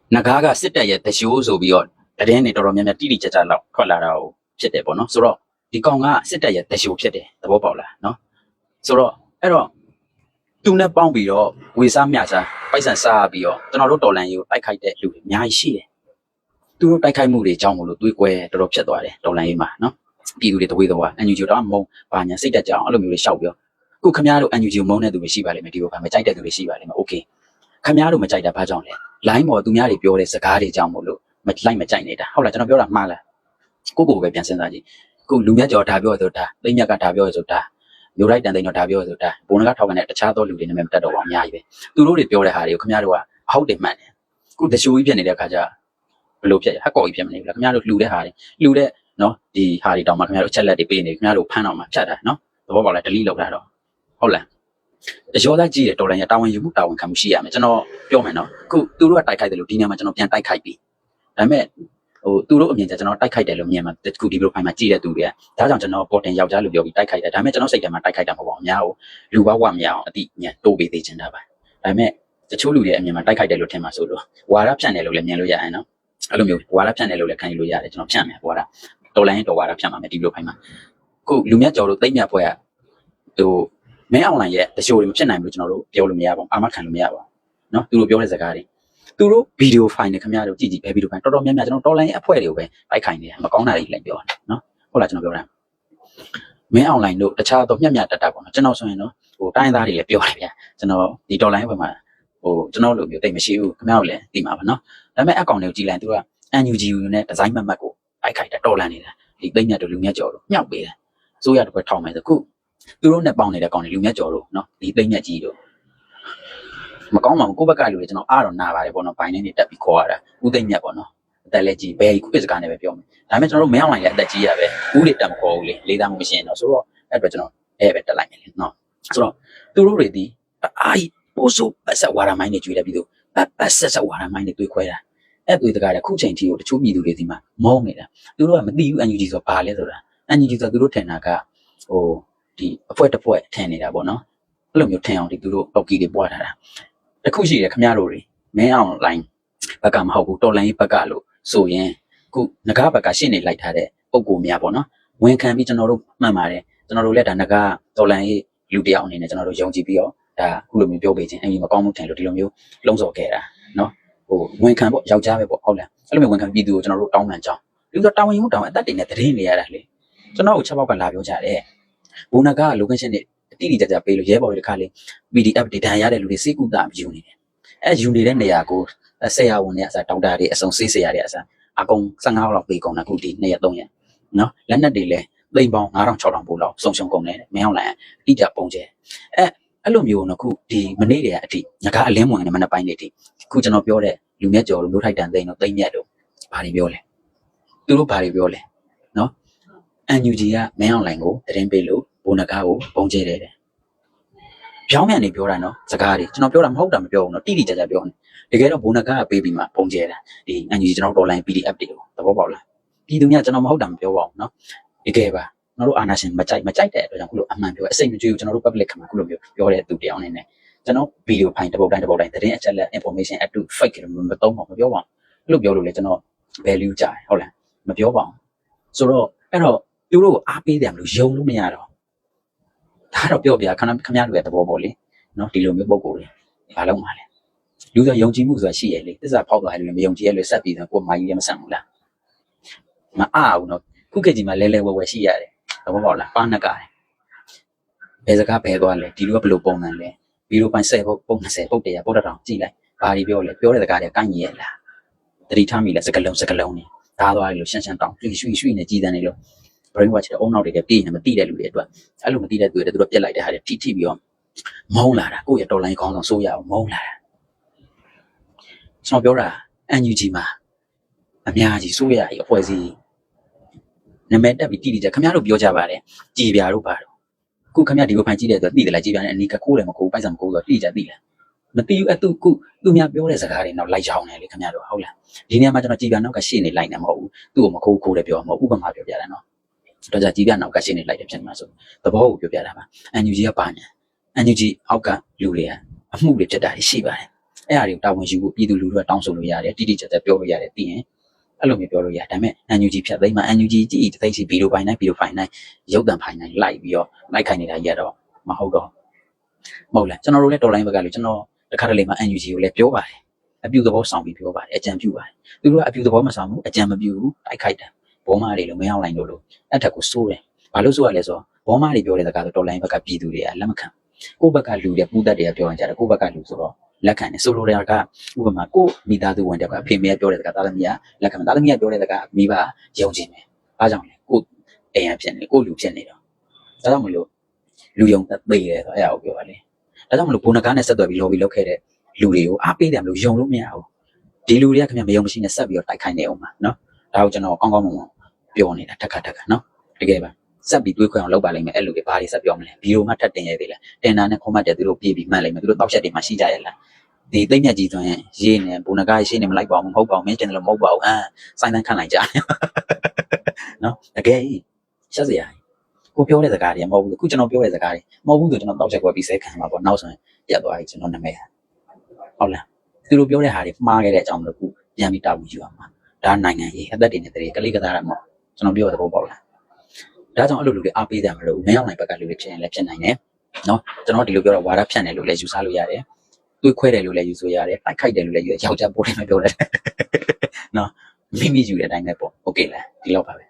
နဂါးကစစ်တပ်ရဲ့တရှိုးဆိုပြီးတော့တရင်နေတော်တော်များများတိတိကျကျလောက်ထွက်လာတာကိုဖြစ်တယ်ပေါ့နော်ဆိုတော့ဒီကောင်ကစစ်တပ်ရဲ့တရှိုးဖြစ်တယ်သဘောပေါက်လားနော်ဆိုတော့အဲ့တော့သူနဲ့ပေါင်းပြီးတော့ဝေစားမြစားပိုက်ဆံစားပြီးတော့ကျွန်တော်တို့တော်လန်ကြီးကိုတိုက်ခိုက်တဲ့လူတွေအများကြီးရှိတယ်သူတို့တိုက်ခိုက်မှုတွေအကြောင်းမလို့တွေးကွဲတော်တော်ဖြစ်သွားတယ်တော်လန်ကြီးမှာနော်ပြည်သူတွေတဝေးတော့အန်ယူဂျီတော့မုံဘာညာစိတ်တက်ကြအောင်အဲ့လိုမျိုးတွေရှောက်ပြီးတော့ခုခမားတို့အန်ယူဂျီမုံတဲ့သူတွေရှိပါလိမ့်မယ်ဒီလိုပါမကြိုက်တဲ့သူတွေရှိပါလိမ့်မယ်โอเคခမားတို့မကြိုက်တာဘာကြောင့်လဲလိုင်းပေါ်သူများတွေပြောတဲ့စကားတွေကြောင့်မို့လို့မလိုက်မကြိုက်နေတာဟုတ်လားကျွန်တော်ပြောတာမှားလားကိုပဲပြန်စဉ်းစားကြည့်ခုလူမြတ်ကျော်ဒါပြောဆိုတာသိမြတ်ကဒါပြောဆိုတာမျိုးလိုက်တန်သိန်းတော့ဒါပြောဆိုတာဘုံကထောက်ကန်တဲ့တခြားသောလူတွေနဲ့မတက်တော့ပါအများကြီးပဲသူတို့တွေပြောတဲ့ဟာတွေကိုခင်ဗျားတို့ကအဟုတ်တယ်မှန်တယ်ခုတရှိုးကြီးဖြစ်နေတဲ့အခါကျဘယ်လိုဖြစ်ဟက်ကော်ကြီးဖြစ်မနေဘူးလားခင်ဗျားတို့လှူတဲ့ဟာတွေလှူတဲ့နော်ဒီဟာတွေတောင်မှခင်ဗျားတို့ချက်လက်တွေပေးနေခင်ဗျားတို့ဖမ်းတော့မှဖြတ်တာနော်သဘောပေါက်လား delete လုပ်တာတော့ဟုတ်လားရောသားကြည့်တယ်တော်လိုင်းရတာဝန်ယူမှုတာဝန်ခံမှုရှိရမယ်ကျွန်တော်ပြောမယ်နော်ခုသူတို့ကတိုက်ခိုက်တယ်လို့ဒီနေရာမှာကျွန်တော်ပြန်တိုက်ခိုက်ပြီဒါပေမဲ့သူတို့အမြင်ကျကျွန်တော်တိုက်ခိုက်တယ်လို့မြင်မှာခုဒီလိုဖိုင်မှာကြည့်တဲ့သူတွေကဒါကြောင့်ကျွန်တော်ပေါ်တင်ယောက်ျားလူပြောပြီးတိုက်ခိုက်တယ်ဒါပေမဲ့ကျွန်တော်စိတ်ထဲမှာတိုက်ခိုက်တာမဟုတ်ပါဘူးအများကိုလူဘဝမရအောင်အတိညာတိုးပေးသေးချင်တာပါဒါပေမဲ့တချို့လူတွေအမြင်မှာတိုက်ခိုက်တယ်လို့ထင်မှာဆိုလို့ဝါရဖြန့်တယ်လို့လည်းမြင်လို့ရရင်နော်အဲ့လိုမျိုးဝါရဖြန့်တယ်လို့လည်းခံယူလို့ရတယ်ကျွန်တော်ဖြန့်မယ်ဝါရတော်လိုင်းတော်ဝါရဖြန့်ပါမယ်ဒီလိုဖိုင်မှာခုလူမြတ်ကျော်တို့သိမ့်မြတ်ဖွဲ့ကမင်းအွန်လိုင်းရဲ့တချို့တွေမဖြစ်နိုင်ဘူးကျွန်တော်တို့ပြောလို့မရပါဘူးအာမခံလို့မရပါဘူးเนาะသူတို့ပြောတဲ့စကားတွေသူတို့ဗီဒီယိုဖိုင်တွေခင်ဗျားတို့ကြည့်ဘယ်ဗီဒီယိုဖိုင်တော်တော်များများကျွန်တော်တော်လိုင်းရဲ့အဖွဲ့တွေကိုပဲတိုက်ခိုင်းနေတယ်မကောင်းတာတွေလည်းပြောတယ်เนาะဟုတ်လားကျွန်တော်ပြောတာမင်းအွန်လိုင်းတို့တခြားတော့မျက်မျက်တက်ပေါ့နော်ကျွန်တော်ဆိုရင်တော့တိုင်းသားတွေလည်းပြောတယ်ဗျာကျွန်တော်ဒီတော်လိုင်းဘက်မှာကျွန်တော်လိုမျိုးတိတ်မရှိဘူးခင်ဗျားတို့လည်းသိမှာပါเนาะဒါပေမဲ့အကောင့်တွေကိုကြည့်လိုက်သူက NUG နဲ့ဒီဇိုင်းမှတ်ကိုတိုက်ခိုက်တာတော်လန်နေတာဒီသိမ့်မြတ်တို့လူမြတ်ကျော်တို့မြောက်ပေးတယ်စိုးရတစ်ခွက်ထောက်မယ်ဆိုခုသူတို့နဲ့ပေါင်းနေတဲ့ကောင်တွေလူမြတ်ကျော်တို့နော်ဒီသိမ့်မြတ်ကြီးတို့မကောင်းပါဘူးကိုယ့်ဘက်ကလူတွေကျွန်တော်အားတော့နာပါတယ်ပေါ့နော်ဘိုင်းနေနေတက်ပြီးခေါ်ရတာဦးသိမ့်မြတ်ပေါ့နော်အသက်လည်းကြီးဘယ်ခုပြစကားနဲ့ပဲပြောမယ်ဒါပေမဲ့ကျွန်တော်တို့မင်းအောင်လိုင်းရဲ့အသက်ကြီးရပဲဦးတွေတက်မခေါ်ဘူးလေလေးသားမှုမရှိရင်တော့ဆိုတော့အဲ့အတွက်ကျွန်တော်ပဲတက်လိုက်မယ်လေနော်ဆိုတော့သူတို့တွေဒီအာပိုးဆိုးပတ်ဆက်ဝါရမိုင်းတွေကျွေးတယ်ပြီးတော့ပတ်ဆက်ဝါရမိုင်းတွေတွေးခွဲတာအဲ့တွေတကားတဲ့ခုချိန်ထိကိုတချို့ပြည်သူတွေဒီမှာမုန်းနေတာသူတို့ကမသိဘူး NUG ဆိုဘာလဲဆိုတာ NUG ဆိုသူတို့ထင်တာကဒီအဖွဲ့တစ်ဖွဲ့ထင်နေတာပေါ့နော်အဲ့လိုမျိုးထင်အောင်ဒီသူတို့ပောက်ကီတွေပွားထားတာတခုရှိတယ်ခင်ဗျားတို့တွေမင်းအောင်လိုင်းဘက်ကမဟုတ်ဘူးတော်လိုင်းဘက်ကလို့ဆိုရင်ခုငကားဘက်ကရှင်းနေလိုက်ထားတဲ့ပုံကိုများပေါ့နော်ဝန်ခံပြီးကျွန်တော်တို့မှန်ပါတယ်ကျွန်တော်တို့လည်းဒါငကားတော်လိုင်းလူတယောက်အနေနဲ့ကျွန်တော်တို့ယုံကြည်ပြီးတော့ဒါခုလိုမျိုးပြောပေးခြင်းအရင်မကောင်းမှုထင်လို့ဒီလိုမျိုးလုံးစော်ခဲ့တာနော်ဝန်ခံပေါ့ယောက်ျားပဲပေါ့ဟုတ်လားအဲ့လိုမျိုးဝန်ခံပြီးသူကိုကျွန်တော်တို့တောင်းပန်ကြောင်းဒီတော့တာဝန်ယူတောင်းအသက်တွေနဲ့တရင်နေရတာလေကျွန်တော်ကိုချက်ပေါက်ကလာပြောကြတယ်ဘုံနကလိုကင်းရှင်းနေတိတိကျကျပေးလို့ရဲဘော်တွေတခါလေ PDF တွေတန်ရတဲ့လူတွေစိတ်ကူတာယူနေတယ်အဲယူနေတဲ့နေရာကိုဆရာဝန်တွေအစားဒေါက်တာတွေအစုံဆေးဆရာတွေအစားအကုန်15လောက်ပေးကုန်တာခုဒီ2ရက်3ရက်နော်လက်နက်တွေလည်းသိန်းပေါင်း9000 6000ပို့လောက်စုံကုန်တယ်မင်းအောင်လိုင်းအတိကျပုံကျဲအဲ့လိုမျိုးနော်ခုဒီမနေ့တည်းကအထိငကားအလင်းဝင်နေမနေ့ပိုင်းနေအထိခုကျွန်တော်ပြောတဲ့လူမြတ်ကျော်လူမျိုးထိုက်တန်သိန်းတို့သိန်းမြတ်တို့ဘာတွေပြောလဲသူတို့ဘာတွေပြောလဲနော် NUG ကမင်းအောင်လိုင်းကိုတရင်ပေးလို့ဘုံနကားကိုပုံကျဲတယ်ပြောင်းမြန်နေပြောတာနော်စကားတွေကျွန်တော်ပြောတာမဟုတ်တာမပြောဘူးနော်တိတိကျကျပြောနေတကယ်တော့ဘုံနကားကပေးပြီးမှပုံကျဲတာဒီ NUG ကျွန်တော်တော်လိုင်း PDF တွေကိုသဘောပေါက်လားပြည်သူများကျွန်တော်မဟုတ်တာမပြောပါဘူးနော်တကယ်ပါကျွန်တော်တို့အာနာရှင်မကြိုက်တဲ့အတွက်ကြောင့်ခုလိုအမှန်ပြောအစိတ်မကြွေးဘူးကျွန်တော်တို့ public မှာခုလိုမျိုးပြောတဲ့သူတယောက်အနေနဲ့ကျွန်တော်ဗီဒီယိုဖိုင်တစ်ပုတ်တိုင်းသတင်းအချက်လက် information at to fake တွေမသုံးပါဘူးမပြောပါဘူးအဲ့လိုပြောလို့လေကျွန်တော် value ကြတယ်ဟုတ်လားမပြောပါဘူးဆိုတော့အဲ့တော့သူတို့ကိုအားပေးတယ်မလို့ယုံလို့မရတော့ဒါတော့ပြောပြခဏခမရလူရဲ့သဘောပေါ့လေနော်ဒီလိုမျိုးပုံကိုယ်တွေဘာလို့မှလဲလူဆိုယုံကြည်မှုဆိုတာရှိရလေသစ္စာဖောက်သွားတယ်လို့မယုံကြည်ရလို့ဆက်ပြီးတော့ကိုယ်မာကြီးလည်းမဆန်ဘူးလားမအားဘူးနော်ခုခေတ်ကြီးမှာလဲဝဲရှိရတယ်သဘောပေါက်လားပါနကတယ်ဘယ်စကားဘယ်သွားလဲဒီလိုကဘယ်လိုပုံစံလဲဗီဒီယိုပိုင်း10ပုတ်ပုံ20ပုတ်100ပုတ်တောင်ကြည့်လိုက်ဘာတွေပြောလဲပြောတဲ့စကားတွေကန့်ညီရလားတတိထားမိလဲစကလုံးနေဒါသွားလို့ရှင်းတောင်းရွှေ့နေကြည်တန်းနေလို့ brain watch တဲ့အုံနောက်တွေကပြေးနေမသိတဲ့လူတွေအတွက်အဲ့လိုမသိတဲ့သူတွေသူတို့ပြက်လိုက်တဲ့ဟာတွေထိပြီးတော့မုန်းလာတာကိုယ့်ရဲ့တော်လိုင်းခေါင်းဆောင်ဆိုးရအောင်မုန်းလာတာကျွန်တော်ပြောတာ NUG မှာအများကြီးဆိုးရရဲ့အဖွဲ့အစည်းနာမည်တက်ပြီးတိတိကျခင်ဗျားတို့ပြောကြပါတယ်ကြည်ပြာတို့ပါတော့ခုခင်ဗျားဒီလိုဖိုင်ကြည့်တဲ့အတွက်သိတယ်လားကြည်ပြာနဲ့အနီးကခိုးတယ်မခိုးပိုက်ဆံမခိုးဆိုတော့တိကျသိလားမသိဘူးသူများပြောတဲ့စကားတွေတော့လိုက်ရောင်းတယ်လေခင်ဗျားတို့ဟုတ်လားဒီနေရာမှာကျွန်တော်ကြည်ပြာနောက်ကရှေ့နေလိုက်နေမဟုတ်ဘူးသူ့ကိုမခိုးတယ်ပြောမှာမဟုတ်ဥပမာပြောပြတာနော်တော့ကြည်ပြနောက်ကရှေ့နေလိုက်တယ်ဖြစ်မှာဆိုသဘောကိုပြောပြတာပါ NUG ကပါညာ NUG အောက်ကလူတွေကအမှုတွေဖြစ်တာရှိပါတယ် အဲ့အရာတွေကိုတာဝန်ယူဖို့ပြည်သူလူထုကတောင်းဆိုလို့ရတယ်တိတိကျကျပြောလို့ရတယ်သိရင်အဲ့လိုမျိုးပြောလို့ရတယ်ဒါပေမဲ့ NUG ဖြတ်သိမ်းမှာ NUG ကြည့်တစ်သိစီဗီဒီယိုဖိုင်နိုင်ရုပ်သံဖိုင်နိုင်လိုက်ပြီးတော့လိုက်ခိုင်းနေတာကြီးတော့မဟုတ်တော့မဟုတ်လားကျွန်တော်တို့လည်းတော်လိုင်းဘက်ကလို့ကျွန်တော်တခါတလေမှာ NUG ကိုလည်းပြောပါတယ်အပြုသဘောဆောင်ပြီးပြောပါတယ်အကြံပြုပါတယ်သူတို့ကအပြုသဘောမဆောင်ဘူးအကြံမပြုဘူးတိုက်ခိုက်တယ်ဘောမတွေလို့မရောက်နိုင်လို့အဲ့ထက်ကိုစိုးတယ်ဘာလို့ဆိုရလဲဆိုတော့ဘောမတွေပြောတဲ့စကားဆိုတော်လိုင်းဘက်ကပြည်သူတွေကလက်မခံကိုယ့်ဘက်ကလူတွေပူးတတ်တွေကပြောရင်ကြတယ်ကိုယ့်ဘက်ကလူဆိုတော့လက်ခံတယ်ဆိုလိုတဲ့ကဥပမာကိုမိသားစုဝင်တက်ကဖေမေပြောတဲ့စကားသားသမီးကလက်ခံတယ်သားသမီးကပြောတဲ့စကားမိဘယုံကြည်မယ်အားကြောင့်လေကိုအိမ်ရဖြစ်နေကိုလူဖြစ်နေတော့ဒါကြောင့်မလို့လူယုံသက်သိရဲဆိုအဲ့ဒါကိုပြောပါလေဒါကြောင့်မလို့ဘုံနကားနဲ့ဆက်သွယ်ပြီး lobby လုပ်ခဲ့တဲ့လူတွေကိုအားပေးတယ်မလို့ယုံလို့မရဘူးဒီလူတွေကခင်ဗျမယုံမရှိနဲ့ဆက်ပြီးတော့တိုက်ခိုင်းနေအောင်ပါနော်ဒါကိုကျွန်တော်ကောင်းကောင်းမွန်မွန်ပြောနေတာတက်ခါနော်တကယ်ပါဆက်ပြီးတွေးခွင့်အောင်လုပ်ပါလိမ့်မယ်အဲ့လိုတွေဘာတွေဆက်ပြောမလဲဗီဒီယိုမှထပ်တင်ရသေးလားတင်တာနဲ့ခွန်မတ်တယ်သူတို့ပြေးပြီးမှတ်လိမ့်မယ်သူတို့တောက်ချက်တွေမှရှိကြရဲ့လားဒီသိမ့်မြတ်ကြီးဆိုရင်ရေးနေဘုံနကားရေးနေမလိုက်ပါဘူးမဟုတ်ပါဘူးမင်းတင်တယ်လို့မဟုတ်ပါဘူးစိုင်းတန်းခန့်လိုက်ကြနော်တကယ်ရှက်စရာကိုပြောတဲ့စကားတွေမဟုတ်ဘူးခုကျွန်တော်ပြောတဲ့စကားတွေမဟုတ်ဘူးဆိုကျွန်တော်တောက်ချက်ကွက်ပြီးဆဲခံမှာပေါ့နောက်ဆိုရင်ရက်သွားပြီကျွန်တော်နာမည်ဟုတ်လားသူတို့ပြောတဲ့ဟာတွေမှားခဲ့တဲ့အကြောင်းမလို့ခုပြန်ပြီးတာဝန်ယူရမှာဒါနိုင်ငံရေးအသက်တွေနဲ့တည်းကလေးကစားရမှာကျွန်တော်ပြောတဲ့သဘောပေါက်လားဒါကြောင့်အဲ့လိုလူတွေအားပေးကြမှာလို့မရောက်နိုင်ဘက်ကလူတွေဖြစ်ရင်လည်းဖြစ်နိုင်တယ်နော်ကျွန်တော်ဒီလိုပြောတော့ဝါဒဖြန့်တယ်လို့လည်းယူဆလို့ရတယ်တွေးခွဲတယ်လို့လည်းယူဆိုရတယ်တိုက်ခိုက်တယ်လို့လည်းယူယောက်ျားပိုးတယ်မပြောတယ်နော်မိမိယူတဲ့အတိုင်းပဲပေါ့โอเคလားဒီလောက်ပါပဲ